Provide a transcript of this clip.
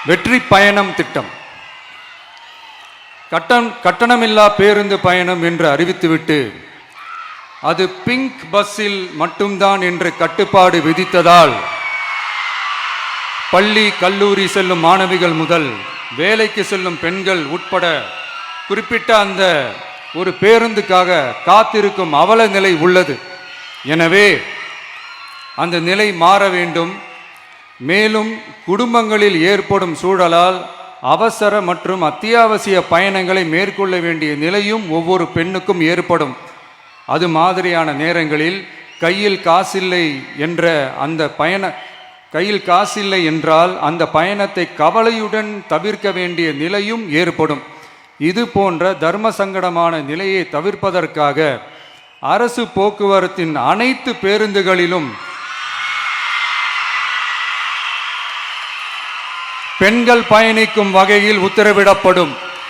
வெற்றி பயணம் திட்டம். கட்டணமில்லா பேருந்து பயணம் என்று அறிவித்துவிட்டு அது பிங்க் பஸ்ஸில் மட்டும்தான் என்று கட்டுப்பாடு விதித்ததால் பள்ளி கல்லூரி செல்லும் மாணவிகள் முதல் வேலைக்கு செல்லும் பெண்கள் உட்பட குறிப்பிட்ட அந்த ஒரு பேருந்துக்காக காத்திருக்கும் அவல நிலை உள்ளது. எனவே அந்த நிலை மாற வேண்டும். மேலும் குடும்பங்களில் ஏற்படும் சூழலால் அவசர மற்றும் அத்தியாவசிய பயணங்களை மேற்கொள்ள வேண்டிய நிலையும் ஒவ்வொரு பெண்ணுக்கும் ஏற்படும். அது மாதிரியான நேரங்களில் கையில் காசில்லை என்றால் அந்த பயணத்தை கவலையுடன் தவிர்க்க வேண்டிய நிலையும் ஏற்படும். இது போன்ற தர்ம சங்கடமான நிலையை தவிர்ப்பதற்காக அரசு போக்குவரத்தின் அனைத்து பேருந்துகளிலும் பெண்கள் பயணிக்கும் வகையில் உத்தரவிடப்படும்.